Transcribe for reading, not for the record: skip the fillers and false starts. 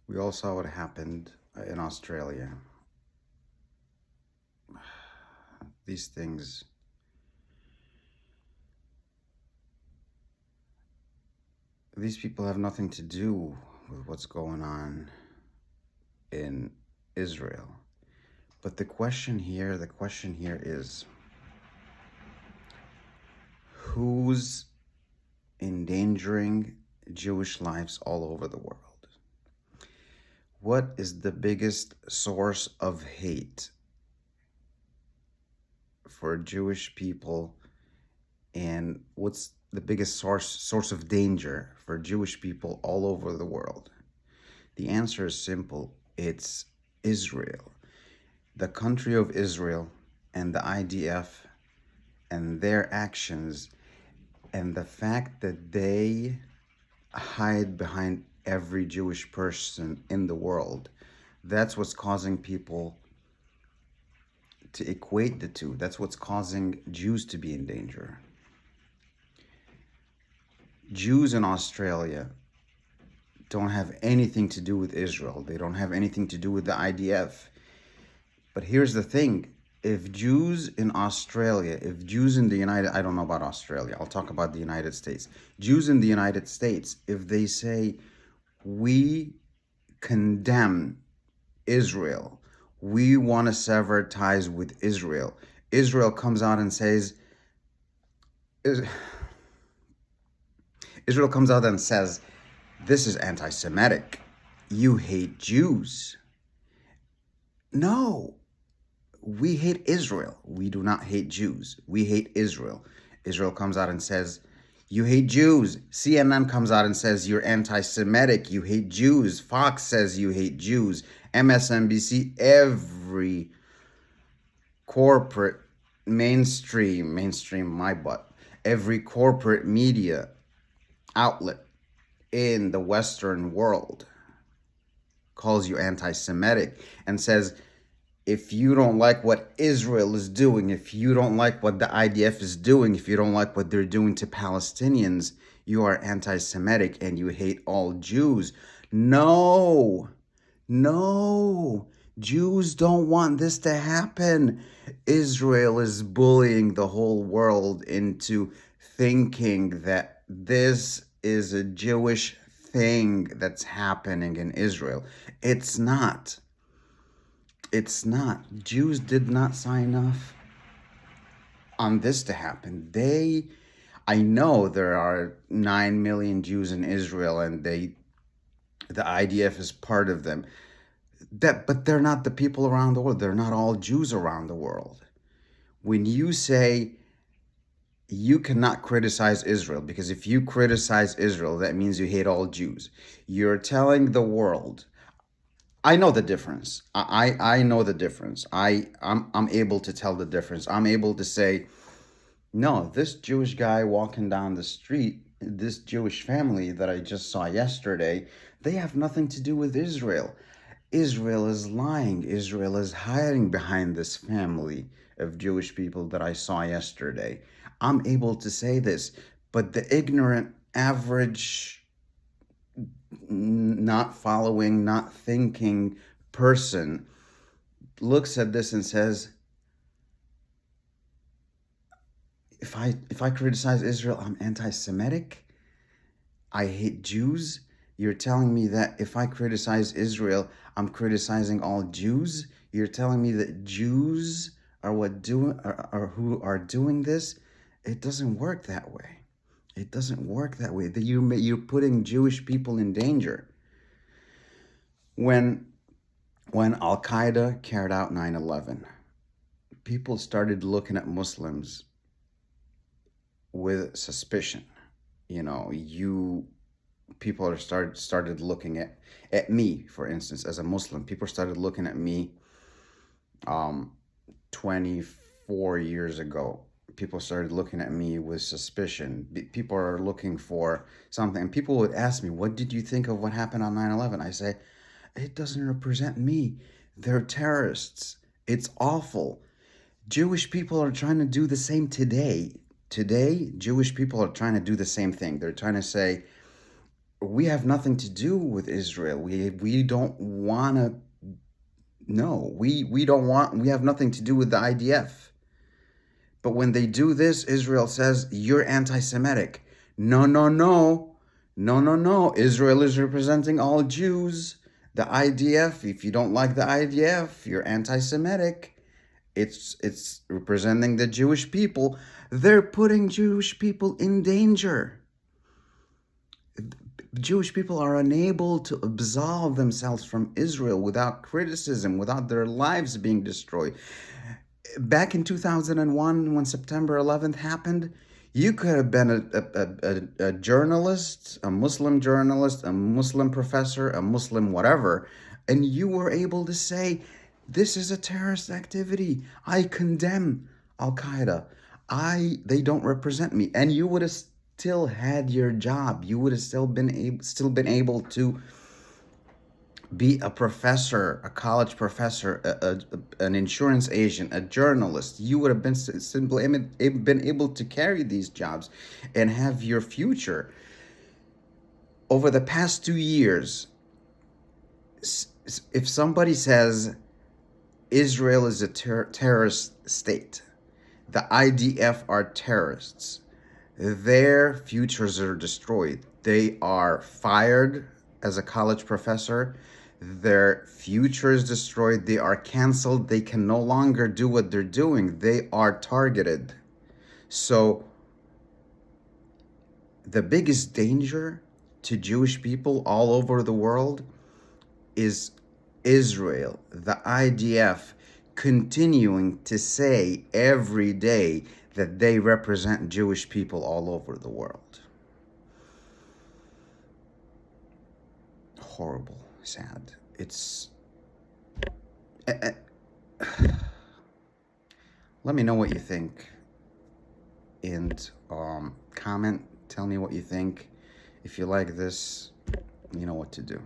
We all saw what happened in Australia. These things, these people have nothing to do with what's going on in Israel. But the question here is who's endangering Jewish lives all over the world? What is the biggest source of hate for Jewish people, and what's the biggest source of danger for Jewish people all over the world? The answer is simple. It's Israel. The country of Israel and the IDF and their actions and the fact that they hide behind every Jewish person in the world. That's what's causing people to equate the two. That's what's causing Jews to be in danger. Jews in Australia don't have anything to do with Israel. They don't have anything to do with the IDF. But here's the thing. If Jews in Australia, if Jews in the I don't know about Australia, I'll talk about the United States. Jews in the United States, if they say, we condemn Israel, we want to sever ties with Israel, Israel comes out and says, Israel comes out and says, this is anti-Semitic. You hate Jews. No, we hate Israel. We do not hate Jews. We hate Israel. Israel comes out and says, you hate Jews. CNN comes out and says, you're anti-Semitic. You hate Jews. Fox says you hate Jews. MSNBC, every corporate mainstream, my butt, every corporate media outlet in the Western world calls you anti-Semitic and says, if you don't like what Israel is doing, if you don't like what the IDF is doing, if you don't like what they're doing to Palestinians, you are anti-Semitic and you hate all Jews. No, Jews don't want this to happen. Israel is bullying the whole world into thinking that this is a Jewish thing that's happening in Israel. It's not. It's not. Jews did not sign off on this to happen. I know there are 9 million Jews in Israel and the IDF is part of them. But they're not the people around the world. They're not all Jews around the world. When you say you cannot criticize Israel, because if you criticize Israel, that means you hate all Jews. You're telling the world. I know the difference. I know the difference. I'm able to tell the difference. I'm able to say, no, this Jewish guy walking down the street, this Jewish family that I just saw yesterday, they have nothing to do with Israel. Israel is lying. Israel is hiding behind this family of Jewish people that I saw yesterday. I'm able to say this, but the ignorant, average, not following, not thinking person looks at this and says, if I criticize Israel, I'm anti-Semitic. I hate Jews. You're telling me that if I criticize Israel, I'm criticizing all Jews. You're telling me that Jews are who are doing this. It doesn't work that way. It doesn't work that way. That you're putting Jewish people in danger. When Al Qaeda carried out 9/11, people started looking at Muslims with suspicion. People are started looking at me, for instance, as a Muslim. People started looking at me 24 years ago. People started looking at me with suspicion. People are looking for something. And people would ask me, what did you think of what happened on 9/11? I say, it doesn't represent me. They're terrorists. It's awful. Jewish people are trying to do the same today. Today, Jewish people are trying to do the same thing. They're trying to say, we have nothing to do with Israel. We don't want to. No, we don't want. We have nothing to do with the IDF. But when they do this, Israel says you're anti-Semitic. No, no, no, no, no, no. Israel is representing all Jews. The IDF. If you don't like the IDF, you're anti-Semitic. It's representing the Jewish people. They're putting Jewish people in danger. Jewish people are unable to absolve themselves from Israel without criticism, without their lives being destroyed. Back in 2001, when September 11th happened, you could have been a journalist, a Muslim professor, a Muslim whatever, and you were able to say, this is a terrorist activity. I condemn Al-Qaeda. They don't represent me. And you would have still had your job. You would have still been able to be a professor, a college professor, an insurance agent, a journalist. You would have been simply been able to carry these jobs and have your future. Over the past 2 years, if somebody says Israel is a terrorist state, the IDF are terrorists, their futures are destroyed. They are fired as a college professor. Their future is destroyed. They are canceled. They can no longer do what they're doing. They are targeted. So the biggest danger to Jewish people all over the world is Israel, the IDF, continuing to say every day that they represent Jewish people all over the world. Horrible, sad. It's... Let me know what you think. And comment, tell me what you think. If you like this, you know what to do.